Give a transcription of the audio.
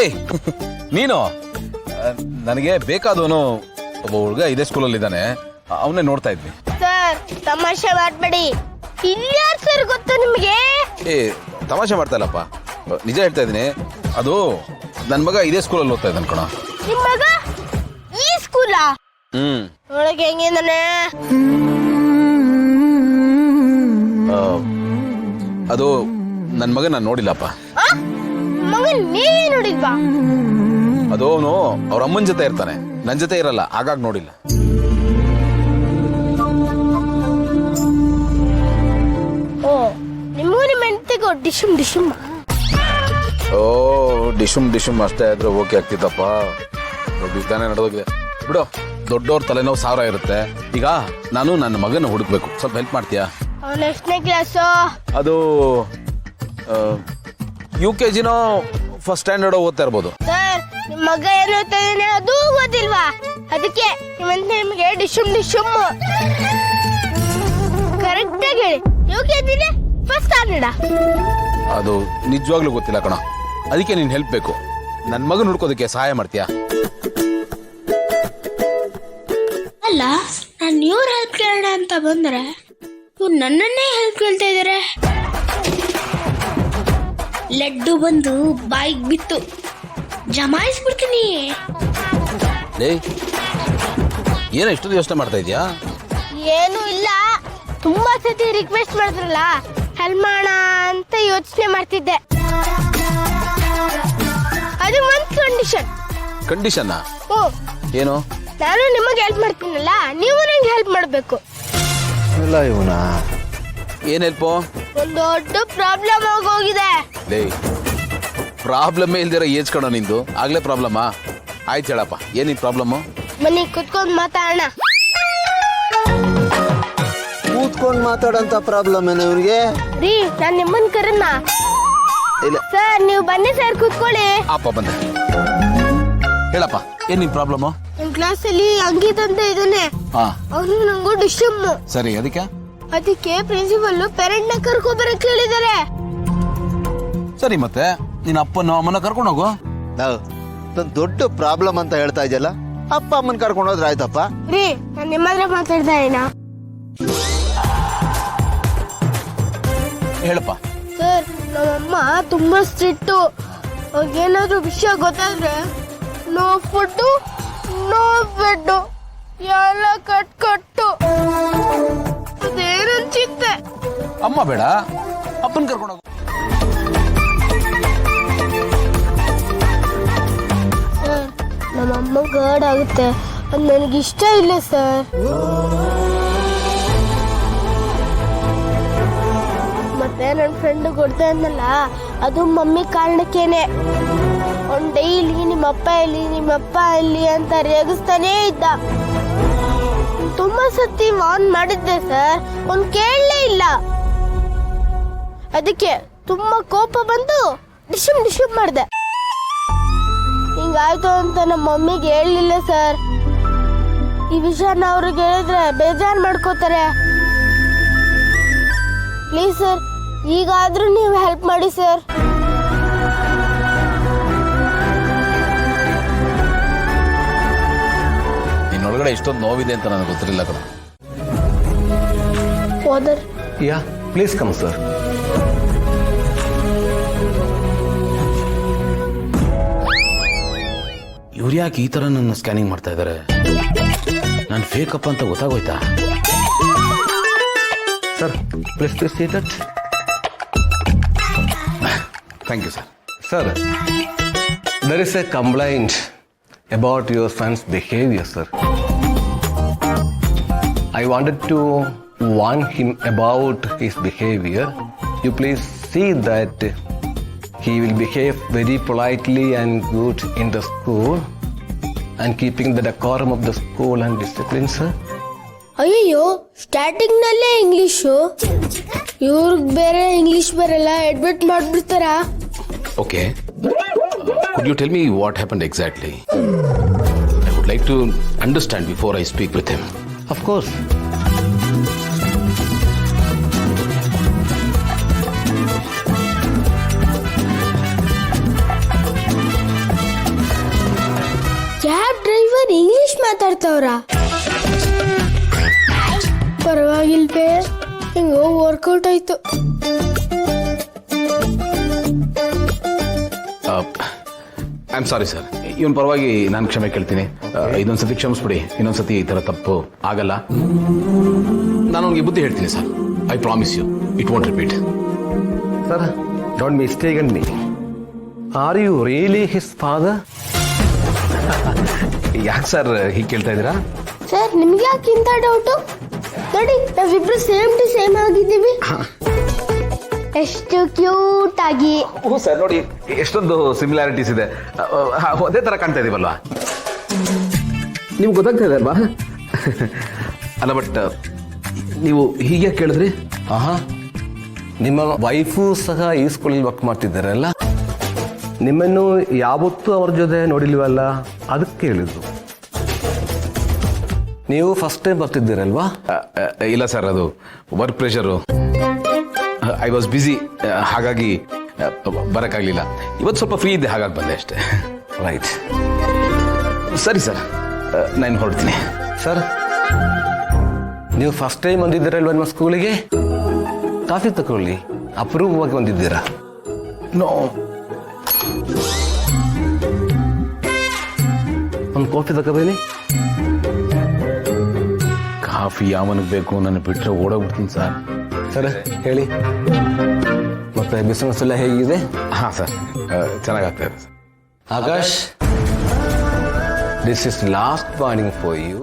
ಏಯ್ ನೀನು ನನಗೆ ಬೇಕಾದವನು ಒಬ್ಬ ಹುಡುಗ ಇದೇ ಸ್ಕೂಲಲ್ಲಿ ಇದ್ದಾನೆ, ಅವನ್ನೇ ನೋಡ್ತಾ ಇದ್ವಿ. ಸರ್ ತಮಾಷೆ ಮಾಡ್ಬೇಡಿ, ಇನ್ಯಾರು ಸರ್ ಗೊತ್ತು ನಿಮ್ಗೆ? ಏ ತಮಾಷೆ ಮಾಡ್ತಾ ಇಲ್ಲಪ್ಪ, ನಿಜ ಹೇಳ್ತಾ ಇದ್ದೀನಿ. ಅದು ನನ್ನ ಮಗ ಇದೇ ಸ್ಕೂಲಲ್ಲಿ ಓದ್ತಾ ಇದ್ದಾನೆ ಕಣ. ನಿಮ್ ಮಗ ಈ ಸ್ಕೂಲಾ? ಒಳಗೆ ಹೆಂಗಿದಾನೆ? ಅದು ನನ್ನ ಮಗ ನಾನು ನೋಡಿಲ್ಲಪ್ಪ. ಮಗನ್ ನೀವೇ ನೋಡಿಲ್ವಾ? ಅದು ಅವನು ಅವ್ರ ಅಮ್ಮನ ಜೊತೆ ಇರ್ತಾನೆ, ನನ್ನ ಜೊತೆ ಇರಲ್ಲ, ಹಾಗಾಗಿ ನೋಡಿಲ್ಲ. ಓ ನಿಮಗೂ ನಿಮ್ಮ ಹೆಂಡತಿಗೂ ಡಿಶುಮ್ ಡಿಶುಮ್. ಓ ಡಿಶುಮ್ ಡಿಶುಮ್ ಅಷ್ಟೇ ಆದ್ರೆ ಓಕೆ ಆಗ್ತಿತ್ತಪ್ಪ. ತಾನೇ ನಡೆದೋಗಿದೆ ಬಿಡು. ದೊಡ್ಡವ್ರ ತಲೆನೋವು 1000 ಇರುತ್ತೆ. ಈಗ ನಾನು ನನ್ನ ಮಗನ ಹುಡುಕ್ಬೇಕು, ಸ್ವಲ್ಪ ಹೆಲ್ಪ್ ಮಾಡ್ತೀಯಾ? ಅವನು ಎಷ್ಟನೇ ಕ್ಲಾಸು? ಅದು UKG ಫಸ್ಟ್ ಸ್ಟ್ಯಾಂಡರ್ಡ್ ಓದ್ತಾ ಇರ್ಬೋದು. ಸರ್ ನಿಮ್ ಮಗ ಏನು ಓದ್ತಾ ಇದ್ದಾನೆ ಅದು ಗೊತ್ತಿಲ್ವಾ? ಅದಕ್ಕೆ ನಿಮಗೆ ಡಿಶುಮ್ ಡಿಶುಮ್. ಕರೆಕ್ಟ್ ಆಗಿ ಹೇಳಿ, UKG ಫಸ್ಟ್ ಸ್ಟ್ಯಾಂಡರ್ಡ್? ಅದು ನಿಜವಾಗ್ಲೂ ಗೊತ್ತಿಲ್ಲ ಕಣ, ಅದಕ್ಕೆ ನೀನ್ ಹೆಲ್ಪ್ ಬೇಕು. ನನ್ನ ಮಗನ ಹುಡ್ಕೋದಕ್ಕೆ ಸಹಾಯ ಮಾಡ್ತೀಯಾ? ಅಲ್ಲ, ನಾನು ಇವ್ರ ಹೆಲ್ಪ್ ಕೇಳೋಣ ಅಂತ ಬಂದ್ರೆ ಇವ್ರು ನನ್ನನ್ನೇ ಹೆಲ್ಪ್ ಕೇಳ್ತಾ ಇದಾರೆ. ಲಡ್ಡು ಬಂದು ಬಾಯಿಗೆ ಬಿತ್ತು, ಜಮಾಯಿಸ್ಬಿಡ್ತೀನಿ. ಏನ ಇಷ್ಟೊಂದು ಯೋಚನೆ ಮಾಡ್ತಾ ಇದೀಯಾ? ಏನು ಇಲ್ಲ, ತುಂಬಾ ಸತಿ ರಿಕ್ವೆಸ್ಟ್ ಮಾಡಿದ್ರಲ್ಲ, ಹೆಲ್ಪ್ ಮಾಡೋಣ ಅಂತ ಯೋಚನೆ ಮಾಡ್ತಿದ್ದೆ. ಅದು ಒಂದು ಕಂಡೀಷನ್. ಕಂಡೀಷನ್ ಏನು? ನಾನು ನಿಮಗೆ ಹೆಲ್ಪ್ ಮಾಡ್ತೀನಲ್ಲ, ನೀವು ನಂಗೆ ಹೆಲ್ಪ್ ಮಾಡಬೇಕು. ಇಲ್ಲ ಇವನ ಏನ್ ಹೆಲ್ಪ್? ಒಂದು ದೊಡ್ಡ ಪ್ರಾಬ್ಲಮ್ ಆಗೋಗಿದೆ. ಪ್ರಾಬ್ಲಮ್ ಇಲ್ದಿರ ಏಜ್ ಕಣೋ ನಿಂದು, ಆಗ್ಲೇ ಪ್ರಾಬ್ಲಮಾ? ಆಯ್ತು ಹೇಳಪ್ಪ, ಏನಿ ಪ್ರಾಬ್ಲಮ್? ಮನೆಗೆ ಕುತ್ಕೊಂಡು ಮಾತಾಡೋಣ. ಕೂತ್ಕೊಂಡು ಮಾತಾಡಂತ ಪ್ರಾಬ್ಲಮ್ ಏನು ಇವ್ರಿಗೆ? ರೀ ನಾನು ನಿಮ್ಮನ್ ಕರನ್ನ. ಇಲ್ಲ ಸರ್ ನೀವು ಬನ್ನಿ ಸರ್, ಕೂತ್ಕೊಳ್ಳಿ. ಅಪ್ಪ ಬಂದೆ, ಹೇಳಪ್ಪ ಏನ್ ನಿನ್ ಪ್ರಾಬ್ಲಮ್? ನಿಮ್ ಕ್ಲಾಸ್ ಅಲ್ಲಿ ಅಂಕಿತ್ ಅಂತ ಇದ್ದಾನೆ, ಅವನು ನಂಗೂ ಡಿಶಮ್. ಸರಿ, ಅದಕ್ಕೆ ಪ್ರಿನ್ಸಿಪಲ್ ಪೇರೆಂಟ್ ನ ಕರ್ಕೊಬರಕ್ ಹೇಳಿದಾರೆ. ಸರಿ, ಮತ್ತೆ ನಿನ್ನ ಅಪ್ಪನ ಅಮ್ಮನ ಕರ್ಕೊಂಡು ಹೋಗು. ದೊಡ್ಡ ಪ್ರಾಬ್ಲಮ್ ಅಂತ ಹೇಳ್ತಾ ಇದೆಯಲ್ಲ, ಅಪ್ಪ ಅಮ್ಮನ್ ಕರ್ಕೊಂಡು ಹೋದ್ರೆ ಆಯ್ತಪ್ಪ. ರೀ ನಾನು ನಿಮ್ಮ ಹತ್ರ ಮಾತಾಡ್ತಾ ಇದ್ದೀನ. ಹೇಳಪ್ಪ. ಸರ್ ನಮ್ಮಮ್ಮ ತುಂಬಾ ಸ್ಟ್ರಿಕ್ಟು. ಏನಾದ್ರು ವಿಷಯ ಗೊತ್ತಾದ್ರೆ ನೋ ಫುಡ್ ನೋ ಬೆಡ್ ಎಲ್ಲ ಕಟ್ಟು. ಅದೇನು ಚಿಂತೆ. ಅಮ್ಮ ಬೇಡ, ಅಪ್ಪನ ಕರ್ಕೊಂಡು ಹೋಗು. ಸರ್ ನಮ್ಮಮ್ಮ ಗರ್ಡ್ ಆಗುತ್ತೆ, ಅದು ನನಗಿಷ್ಟ ಇಲ್ಲ ಸರ್. ಮತ್ತೆ ನನ್ನ ಫ್ರೆಂಡ್ ಕೊಡ್ತಾ ಇದ್ನಲ್ಲ, ಅದು ಮಮ್ಮಿ ಕಾರಣಕ್ಕೇನೆ. ಅವ್ನು ಡೈಲಿ ನಿಮ್ಮಪ್ಪ ಎಲ್ಲಿ ಅಂತ ರೇಗಿಸ್ತಾನೇ ಇದ್ದ. ತುಂಬಾ ಸತಿ ವಾರ್ನ್ ಮಾಡಿದ್ದೆ ಸರ್, ಅವ್ನು ಕೇಳಲೇ ಇಲ್ಲ. ಅದಕ್ಕೆ ತುಂಬಾ ಕೋಪ ಬಂದು ಡಿಶಮ್ ಮಾಡಿದೆ. ಹಿಂಗಾಯ್ತು ಅಂತ ನಮ್ಮ ಮಮ್ಮಿಗೆ ಹೇಳಲಿಲ್ಲ ಸರ್. ಈ ವಿಷಯನ ಅವ್ರಿಗೆ ಹೇಳಿದ್ರೆ ಬೇಜಾರು ಮಾಡ್ಕೋತಾರೆ. ಪ್ಲೀಸ್ ಸರ್, ಈಗಾದ್ರೂ ನೀವು ಹೆಲ್ಪ್ ಮಾಡಿ ಸರ್. ನಿನ್ನೊಳಗಡೆ ಇಷ್ಟೊಂದು ನೋವಿದೆ ಅಂತ ನನಗೆ ಗೊತ್ತಿರಲಿಲ್ಲ ಕಣ. Father, yeah please come sir. ಇವ್ರು ಯಾಕೆ ಈ ತರ ನನ್ನ ಸ್ಕ್ಯಾನಿಂಗ್ ಮಾಡ್ತಾ ಇದ್ದಾರೆ? ನಾನು ಫೇಕ್ ಅಪ್ ಅಂತ ಗೊತ್ತಾಗೋಯ್ತಾ? Sir please to see that. Thank you sir. Sir, there is a complaint about your son's behavior, sir. I wanted to warn him about his behavior. You please see that he will behave very politely and good in the school and keeping the decorum of the school and discipline, sir. ಅಯ್ಯೋ, starting ನಲ್ಲೇ English, ಇವ್ರಿಗೆ ಬೇರೆ English ಬರಲ್ಲ, admit ಮಾಡ್ಬಿಡ್ತಾರಾ? Okay. Could you tell me what happened exactly? I would like to understand before I speak with him. Of course. ಇರ್ತವ್ರ. ಪರವಾಗಿಲ್ವೇ, ಹಿಂಗೋ work out ಆಯ್ತು. I am sorry sir, ಇವನ್ ಪರವಾಗಿ ನಾನು ಕ್ಷಮೆ ಕೇಳ್ತೀನಿ. ಇದೊಂದ್ಸತಿ ಕ್ಷಮಿಸ್ಬಿಡಿ, ಇನ್ನೊಂದ್ಸತಿ ಈ ತರ ತಪ್ಪು ಆಗಲ್ಲ. ನಾನು ಅವ್ನಿಗೆ ಬುದ್ಧಿ ಹೇಳ್ತೀನಿ sir. I promise you, it won't repeat. Sir, don't mistake me. Are you really his father? ಯಾಕೆ ಸರ್ ಹೀಗೆ ಕೇಳ್ತಾ ಇದ್ದೀರಾ? ಸರ್, ನಿಮ್ಗೆ ಯಾಕೆ ಇಂಥ ಡೌಟು? ನೋಡಿ, ನಾವಿಬ್ರು ಸೇಮ್ ಟು ಸೇಮ್ ಆಗಿದ್ದೀವಿ. ಎಷ್ಟು ಕ್ಯೂಟ್ ಆಗಿ. ಓ ಸರ್, ನೋಡಿ ಎಷ್ಟೊಂದು ಸಿಮಿಲಾರಿಟೀಸ್ ಇದೆ. ಅದೇ ತರ ಕಾಣ್ತಾ ಇದೀವಲ್ವಾ? ನಿಮ್ಗೆ ಗೊತ್ತಾಗ್ತಾ ಇದೆ ಅಲ್ವಾ? ಅಲ್ಲ, ಬಟ್ ನೀವು ಹೀಗೆ ಕೇಳಿದ್ರಿ? ಆಹಾ, ನಿಮ್ಮ ವೈಫು ಸಹ ಈ ಸ್ಕೂಲಲ್ಲಿ ವರ್ಕ್ ಮಾಡ್ತಿದ್ದಾರಲ್ಲ, ನಿಮ್ಮನ್ನು ಯಾವತ್ತೂ ಅವ್ರ ಜೊತೆ ನೋಡಿಲ್ವಲ್ಲ, ಅದಕ್ಕೆ ಹೇಳಿದ್ರು. ನೀವು ಫಸ್ಟ್ ಟೈಮ್ ಬರ್ತಿದ್ದೀರಲ್ವಾ? ಇಲ್ಲ ಸರ್, ಅದು work pressure. I was busy, ಹಾಗಾಗಿ ಬರೋಕ್ಕಾಗಲಿಲ್ಲ. ಇವತ್ತು ಸ್ವಲ್ಪ ಫ್ರೀ ಇದ್ದೆ, ಹಾಗಾಗಿ ಬಂದೆ ಅಷ್ಟೇ. ರೈಟ್. ಸರಿ ಸರ್, ನಾನು ಹೊರಡ್ತೀನಿ. ಸರ್, ನೀವು ಫಸ್ಟ್ ಟೈಮ್ ಬಂದಿದ್ದೀರಲ್ವ ನಮ್ಮ ಸ್ಕೂಲಿಗೆ? ಕಾಫಿ ತಗೊಳ್ಳಿ, ಅಪರೂಪವಾಗಿ ಬಂದಿದ್ದೀರಾ. ನೋ, ಒಂದು ಕಾಫಿ ತಗೋಬೇನಿ. ಕಾಫಿ ಯಾವನಿಗೆ ಬೇಕು? ನನ್ನ ಬಿಟ್ಟರೆ ಓಡೋಗ್ಬಿಡ್ತೀನಿ ಸರ್. ಸರ್, ಹೇಳಿ ಮತ್ತೆ ಬಿಸಿನೆಸ್ ಎಲ್ಲ ಹೇಗಿದೆ? ಹಾಂ ಸರ್, ಚೆನ್ನಾಗಾಗ್ತಾ ಇದೆ sir. Akash, this is last warning for you.